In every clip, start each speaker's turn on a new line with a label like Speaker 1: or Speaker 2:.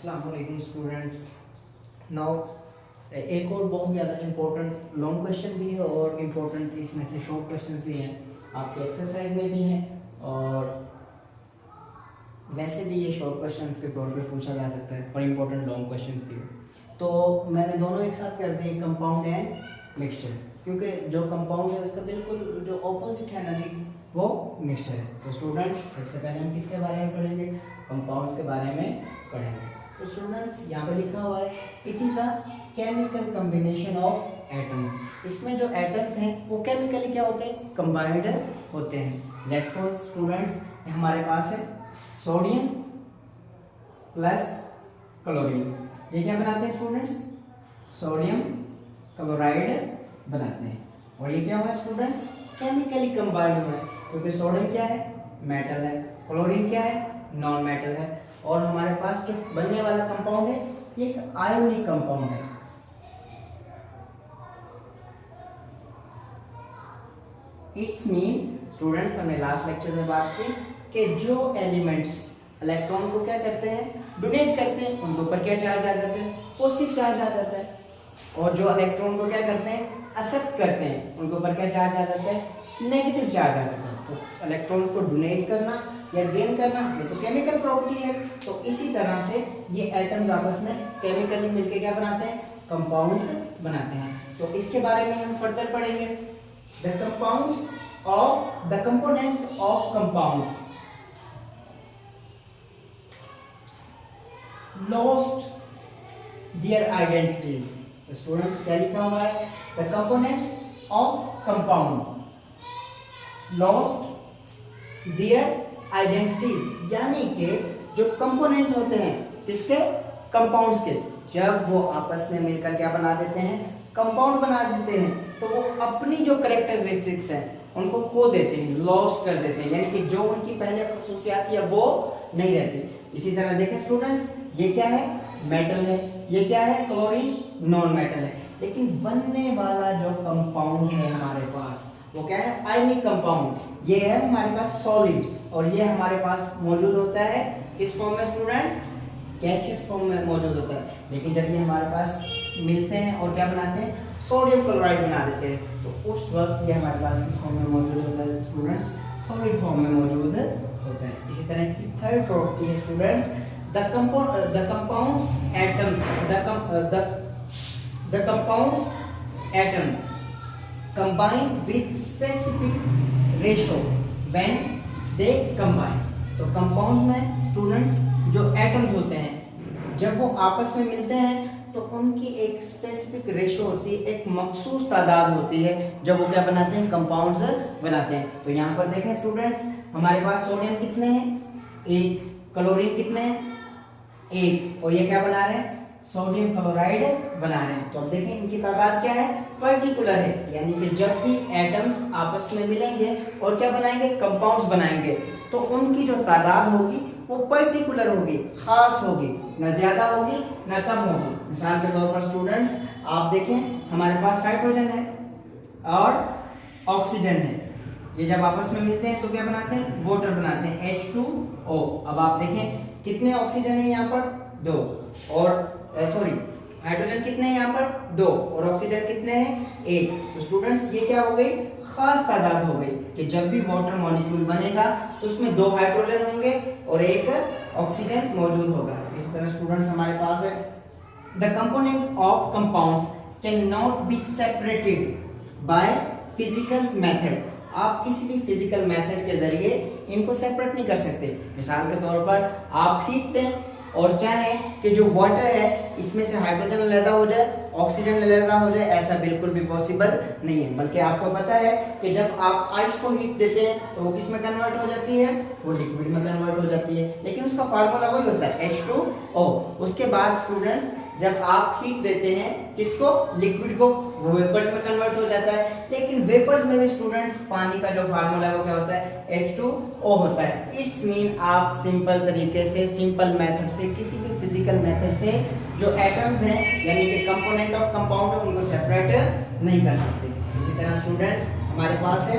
Speaker 1: अस्सलाम वालेकुम students. Now एक और बहुत ज़्यादा इम्पोर्टेंट लॉन्ग क्वेश्चन भी है और इम्पोर्टेंट इसमें से शॉर्ट क्वेश्चन भी हैं, आपके एक्सरसाइज में भी हैं और वैसे भी ये शॉर्ट क्वेश्चंस के तौर पे पूछा जा सकता है और इम्पोर्टेंट लॉन्ग क्वेश्चन भी है। तो मैंने दोनों एक साथ कर दिए, कंपाउंड एंड मिक्सचर, क्योंकि जो कंपाउंड है उसका बिल्कुल जो ऑपोजिट है ना जी, वो मिक्सचर है। तो स्टूडेंट्स सबसे पहले हम किसके बारे में पढ़ेंगे? कंपाउंड्स के बारे में पढ़ेंगे। तो स्टूडेंट्स यहाँ पे लिखा हुआ है it is a chemical combination of atoms. इसमें जो एटम्स हैं वो केमिकली क्या होते हैं? कंबाइंड होते हैं। लेट्स सपोज स्टूडेंट्स हमारे पास है सोडियम प्लस क्लोरीन। ये क्या बनाते हैं स्टूडेंट्स? सोडियम क्लोराइड बनाते हैं। और ये क्या हुआ है स्टूडेंट्स? केमिकली कंबाइंड हुआ है, क्योंकि सोडियम क्या है? मेटल है, क्लोरीन क्या है? नॉन मेटल है। और हमारे पास जो बनने वाला कंपाउंड है ये एक आयोनिक कंपाउंड है। इट्स मीन स्टूडेंट्स, हमने लास्ट लेक्चर में बात की कि जो एलिमेंट्स इलेक्ट्रॉन को क्या करते हैं? डोनेट करते हैं, उनके ऊपर क्या चार्ज आ जाता है? पॉजिटिव चार्ज आ जाता है। और जो इलेक्ट्रॉन को क्या करते हैं? एक्सेप्ट करते हैं, उनके ऊपर क्या चार्ज आ जाता है? नेगेटिव चार्ज आ जाता है। तो इलेक्ट्रॉन को डोनेट करना या गेन करना ये तो केमिकल प्रॉपर्टी है। तो इसी तरह से ये एटम्स आपस में केमिकली मिलकर क्या बनाते हैं? कंपाउंड्स बनाते हैं। तो इसके बारे में हम फर्दर पढ़ेंगे। The compounds of the components of compounds lost their identities। तो स्टूडेंट्स क्या लिखा हुआ है? The components of compound lost their identities, यानी कि जो कंपोनेंट होते हैं किसके? कंपाउंड्स के, जब वो आपस में मिलकर क्या बना देते हैं? कंपाउंड बना देते हैं, तो वो अपनी जो कैरेक्टरिस्टिक्स हैं उनको खो देते हैं, लॉस्ट कर देते हैं, यानी कि जो उनकी पहले खसूसियात है वो नहीं रहती। इसी तरह देखें स्टूडेंट्स, ये क्या है? मेटल है। ये क्या है? क्लोरीन, नॉन मेटल है। लेकिन बनने वाला जो कंपाउंड है हमारे पास वो क्या है? Ionic compound. ये है हमारे पास सॉलिड, और ये हमारे पास मौजूद होता है किस फॉर्म में स्टूडेंट? गैसियस फॉर्म में मौजूद होता है। लेकिन जब ये हमारे पास मिलते हैं और क्या बनाते हैं? सोडियम क्लोराइड बना देते हैं, तो उस वक्त ये हमारे पास किस फॉर्म में मौजूद होता है स्टूडेंट्स? सॉलिड फॉर्म में मौजूद होता है। इसी तरह इसकी थर्ड प्रॉपर्टी है students, the compounds atom combine with specific ratio when they combine। तो कंपाउंड्स में स्टूडेंट्स जो एटम्स होते हैं जब वो आपस में मिलते हैं तो उनकी एक स्पेसिफिक रेशो होती है, एक मखसूस तादाद होती है, जब वो क्या बनाते हैं? कंपाउंड्स बनाते हैं। तो यहाँ पर देखें स्टूडेंट्स, हमारे पास सोडियम कितने हैं? 1। क्लोरीन कितने हैं? 1। और ये क्या बना रहे हैं? सोडियम क्लोराइड बना रहे हैं। तो अब देखें इनकी तादाद क्या है? पर्टिकुलर है, यानी कि जब भी एटम्स आपस में मिलेंगे और क्या बनाएंगे? कंपाउंड्स बनाएंगे, तो उनकी जो तादाद होगी वो पर्टिकुलर होगी, खास होगी, ना ज्यादा होगी ना कम होगी। मिसाल के तौर पर स्टूडेंट्स आप देखें, हमारे पास हाइड्रोजन है और ऑक्सीजन है। ये जब आपस में मिलते हैं तो क्या बनाते हैं? वाटर बनाते हैं, H2O। अब आप देखें कितने ऑक्सीजन है यहाँ पर? 2। और हाइड्रोजन कितने हैं यहाँ पर? 2। और ऑक्सीजन कितने हैं? 1। तो स्टूडेंट्स ये क्या हो गई? खास तादाद हो गई कि जब भी वाटर मॉलिक्यूल बनेगा तो उसमें 2 हाइड्रोजन होंगे और 1 ऑक्सीजन मौजूद होगा। इस तरह स्टूडेंट्स हमारे पास है the component of compounds can not be separated by physical method. आप किसी भी फिजिकल मेथड के जरिए इनको सेपरेट नहीं कर सकते। मिसाल के तौर पर आप हीट दें और चाहें कि जो वाटर है इसमें से हाइड्रोजन अलग हो जाए, ऑक्सीजन अलग हो जाए, ऐसा बिल्कुल भी पॉसिबल नहीं है। बल्कि आपको पता है कि जब आप आइस को हीट देते हैं तो वो किस में कन्वर्ट हो जाती है? वो लिक्विड में कन्वर्ट हो जाती है, लेकिन उसका फार्मूला वही होता है, H2O। उसके बाद स्टूडेंट्स जब आप हीट देते हैं किसको? लिक्विड को, वो वेपर्स में कन्वर्ट हो जाता है। लेकिन वेपर्स में भी स्टूडेंट्स पानी का जो फार्मूला है वो क्या होता है? H2O होता है। इट्स मीन आप सिंपल तरीके से, सिंपल मेथड से, किसी भी फिजिकल मेथड से जो एटम्स हैं यानी कि कंपोनेंट ऑफ कंपाउंड उनको सेपरेट नहीं कर सकते। इसी तरह स्टूडेंट्स हमारे पास है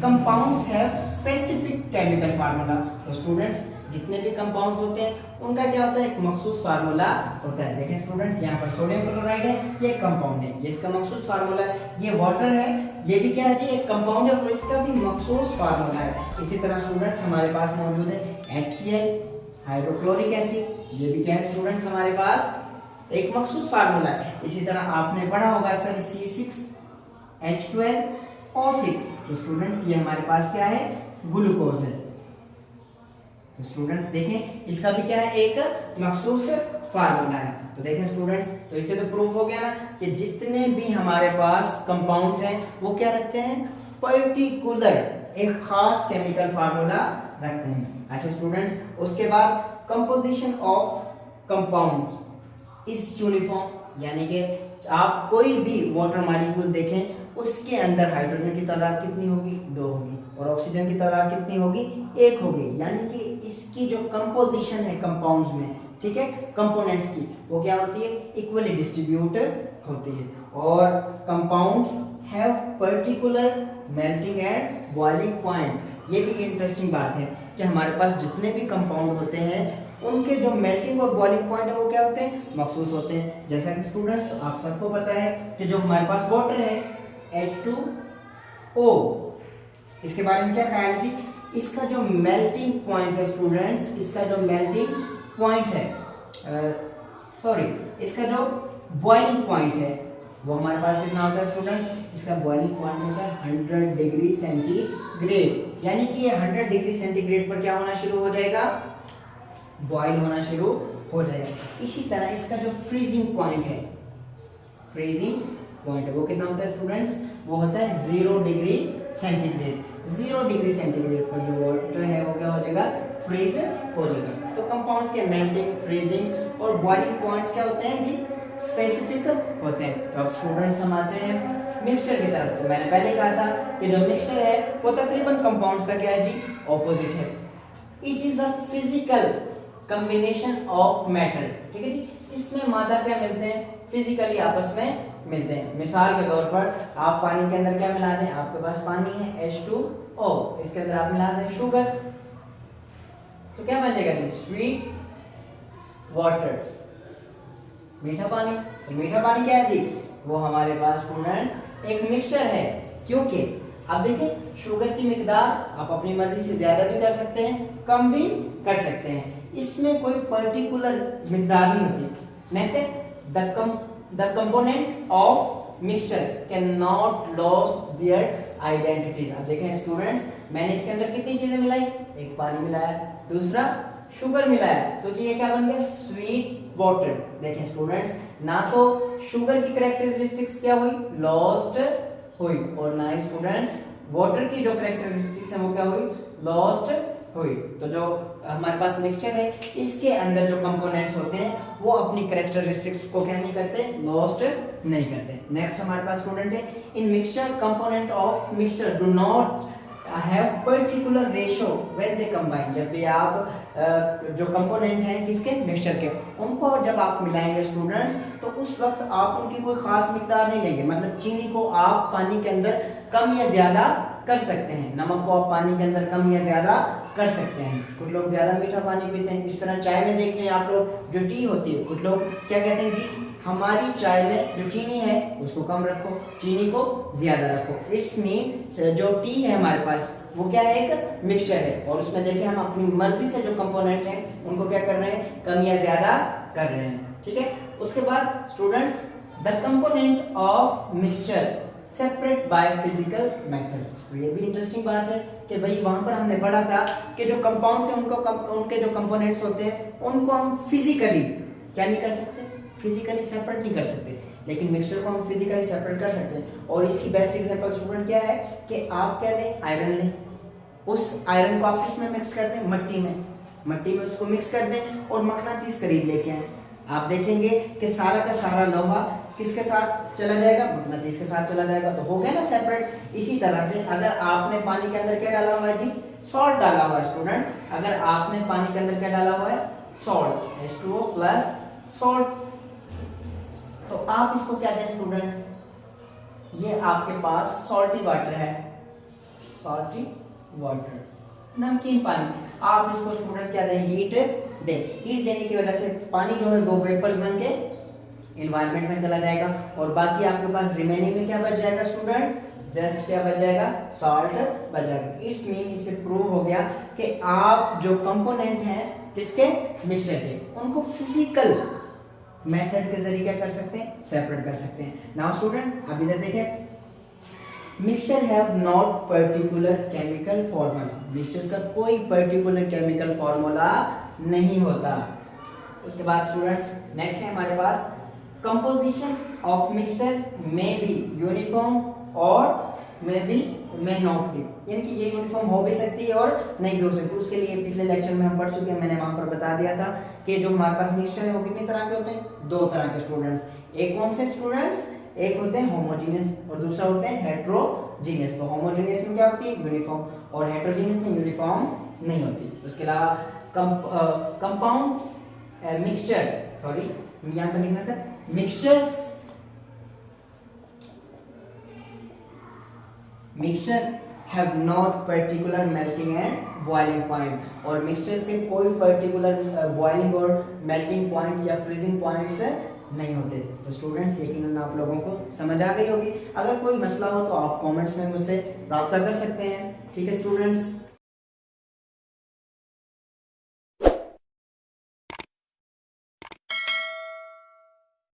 Speaker 1: compounds have specific chemical formula. तो स्टूडेंट्स जितने भी कंपाउंड्स होते हैं उनका क्या होता है, एक मखसूस फार्मूला होता है। देखें स्टूडेंट्स, यहाँ पर सोडियम क्लोराइड है, ये कंपाउंड है, ये इसका मखसूस फार्मूला है। ये वाटर है, ये भी क्या है जी, एक कंपाउंड है और इसका भी मखसूस फार्मूला है। इसी तरह स्टूडेंट्स हमारे पास मौजूद है HCl, हाइड्रोक्लोरिक एसिड, ये भी क्या है स्टूडेंट्स हमारे पास एक मखसूस फार्मूला है। इसी तरह आपने पढ़ा होगा अक्सर C6H12O6, तो स्टूडेंट्स ये हमारे पास क्या है, ग्लूकोज है। तो स्टूडेंट्स देखें इसका भी क्या है, एक मखसूस फार्मूला है। तो देखें स्टूडेंट्स, तो इससे तो प्रूव हो गया ना कि जितने भी हमारे पास कंपाउंड्स हैं वो क्या रखते हैं, पर्टिकुलर एक खास केमिकल फार्मूला रखते हैं। अच्छा स्टूडेंट्स, उसके बाद composition of compound is uniform, यानी कि आप कोई भी वाटर मॉलिक्यूल देखें उसके अंदर हाइड्रोजन की तादाद कितनी होगी, 2 होगी, और ऑक्सीजन की तादाद कितनी होगी, 1 होगी। यानी कि इसकी जो कंपोजिशन है कंपाउंड्स में, ठीक है, कंपोनेंट्स की, वो क्या होती है, इक्वली डिस्ट्रीब्यूटेड होती है। और compounds have particular melting and boiling point. ये भी इंटरेस्टिंग बात है कि हमारे पास जितने भी कंपाउंड होते हैं उनके जो मेल्टिंग और बॉइलिंग पॉइंट है वो क्या होते हैं, मखसूस होते हैं। जैसा कि स्टूडेंट्स आप सबको पता है कि जो हमारे पास वाटर है H2O, इसके बारे में क्या ख्याल है जी, इसका जो मेल्टिंग पॉइंट है स्टूडेंट्स, इसका जो मेल्टिंग पॉइंट है, इसका जो बॉइलिंग पॉइंट है वो हमारे पास कितना होता है स्टूडेंट्स, इसका बॉइलिंग पॉइंट होता है 100 डिग्री सेंटीग्रेड। यानी कि ये 100 डिग्री सेंटीग्रेड पर क्या होना शुरू हो जाएगा, बॉइल होना शुरू हो जाएगा। इसी तरह इसका जो फ्रीजिंग पॉइंट है, फ्रीजिंग पॉइंट है वो कितना होता है स्टूडेंट्स, वो होता है 0 डिग्री सेंटीग्रेड। 0 डिग्री सेंटीग्रेड पर जो वाटर है वो क्या हो जाएगा, फ्रीज हो जाएगा। तो कंपाउंड्स के मेल्टिंग, फ्रीजिंग और बॉइलिंग पॉइंट्स क्या होते हैं जी, स्पेसिफिक होते हैं। तो अब स्टूडेंट्स हम आते हैं मिक्सचर की तरफ। तो मैंने पहले कहा था कि जो मिक्सचर है वो तकरीबन कंपाउंड्स का क्या है जी, ऑपोजिट है। It is a physical combination of matter, ठीक है जी। इसमें मादा क्या मिलते हैं, फिजिकली आपस में मिलते हैं। मिसाल के तौर पर आप पानी के अंदर क्या मिला दें, आपके पास पानी है H2O, इसके अंदर आप मिला दें शुगर, तो क्या बन जाएगा जी, स्वीट वाटर, मीठा पानी। तो मीठा पानी क्या है जी, वो हमारे पास स्टूडेंट्स एक मिक्सचर है। क्योंकि आप देखें शुगर की मिकदार आप अपनी मर्जी से ज्यादा भी कर सकते हैं, कम भी कर सकते हैं, इसमें कोई पर्टिकुलर मिकदार नहीं होती। Next, the component of mixture cannot lose their identities। अब देखें स्टूडेंट्स, मैंने इसके अंदर कितनी चीजें मिलाई, एक पानी मिलाया, दूसरा शुगर मिलाया, तो ये क्या बन गया, स्वीट वाटर। देखें स्टूडेंट्स, ना तो शुगर की कैरेक्टरिस्टिक्स क्या हुई, लॉस्ट हुई, और ना ही स्टूडेंट्स वाटर की जो कैरेक्टरिस्टिक्स है वो क्या हुई, लॉस्ट हुई। तो जो हमारे पास मिक्सचर है इसके अंदर जो कंपोनेंट्स होते हैं वो अपनी कैरेक्टरिस्टिक्स को क्या नहीं करते, लॉस्ट नहीं करते। नेक्स्ट हमारे पास स्टूडेंट है, इन mixture component of mixture do not have particular ratio when they combine. जब भी आप जो कंपोनेंट हैं किसके, मिक्सचर के, उनको जब आप मिलाएंगे स्टूडेंट्स तो उस वक्त आप उनकी कोई खास मिकदार नहीं लेंगे। मतलब चीनी को आप पानी के अंदर कम या ज्यादा कर सकते हैं, नमक को आप पानी के अंदर कम या ज्यादा कर सकते हैं। कुछ लोग ज्यादा मीठा पानी पीते हैं। इस तरह चाय में देख लें आप लोग, जो टी होती है, कुछ लोग क्या कहते हैं जी, हमारी चाय में जो चीनी है उसको कम रखो, चीनी को ज्यादा रखो। इट्स मीन जो टी है हमारे पास वो क्या है, एक मिक्सचर है, और उसमें देखिए हम अपनी मर्जी से जो कंपोनेंट हैं उनको क्या कर रहे हैं, कम या ज्यादा कर रहे हैं, ठीक है। उसके बाद students, the component of mixture separate by physical method. तो ये भी इंटरेस्टिंग बात है कि भाई वहां पर हमने पढ़ा था कि जो कंपाउंड्स हैं उनके जो कंपोनेंट्स होते हैं उनको हम फिजिकली क्या नहीं कर सकते, फिजिकली सेपरेट नहीं कर सकते, लेकिन मिक्सचर को हम फिजिकली सेपरेट कर सकते हैं। और इसकी बेस्ट एग्जांपल स्टूडेंट क्या है कि आप क्या लें, आयरन लें, उस आयरन को आप किस में मिक्स कर दें, मट्टी में उसको मिक्स कर दें और मकनातीस करीब लेके आए। आप देखेंगे कि सारा का सारा लोहा किसके साथ चला जाएगा, मकनातीस के साथ चला जाएगा, तो हो गया ना सेपरेट। इसी तरह से अगर आपने पानी के अंदर क्या डाला हुआ है जी, सॉल्ट डाला हुआ है स्टूडेंट, अगर आपने पानी के अंदर क्या डाला हुआ है, सॉल्ट, H2O प्लस सॉल्ट, तो आप इसको क्या दें स्टूडेंट, ये आपके पास सॉल्टी वाटर है, सॉल्टी वाटर, नमकीन पानी। आप इसको स्टूडेंट क्या दें, हीट दे। हीट देने की वजह से पानी जो है वो वेपर्स बन के इन्वायरमेंट में चला जाएगा और बाकी आपके पास रिमेनिंग में क्या बच जाएगा स्टूडेंट, जस्ट क्या बच जाएगा, सॉल्ट बच जाएगा। इट्स मीन इससे प्रूव हो गया कि आप जो कंपोनेंट हैं किसके, मिक्सचर के, उनको फिजिकल मेथड के जरिए क्या कर सकते हैं, सेपरेट कर सकते हैं। नाउ स्टूडेंट अब इधर देखें, mixture have not particular chemical formula. Mixture का कोई पर्टिकुलर केमिकल फॉर्मूला नहीं होता। उसके बाद स्टूडेंट्स नेक्स्ट है हमारे पास, composition of mixture may be uniform और मे नॉट बी, यानी कि ये यूनिफॉर्म हो भी सकती है और नहीं भी हो सकती। उसके लिए पिछले लेक्चर में हम पढ़ चुके हैं, मैंने वहां पर बता दिया था कि जो हमारे पास मिक्सचर है वो कितनी तरह के होते हैं, दो तरह के स्टूडेंट्स। एक कौन से स्टूडेंट्स, एक होते हैं होमोजीनियस और दूसरा होते हैं हेट्रोजीनियस। तो होमोजीनियस में क्या होती है, यूनिफॉर्म, और हेट्रोजीनियस में यूनिफॉर्म नहीं होती। उसके अलावा कंपाउंड्स मिक्सचर, सॉरी यहाँ पर लिखना था, mixture have not particular melting and boiling point, और मिक्सचर्स के कोई पर्टिकुलर बॉइलिंग और मेल्टिंग पॉइंट या फ्रीजिंग पॉइंट्स नहीं होते। तो स्टूडेंट्स यकीनन आप लोगों को समझ आ गई होगी। अगर कोई मसला हो तो आप कमेंट्स में मुझसे रब्ता कर सकते हैं। ठीक है स्टूडेंट्स।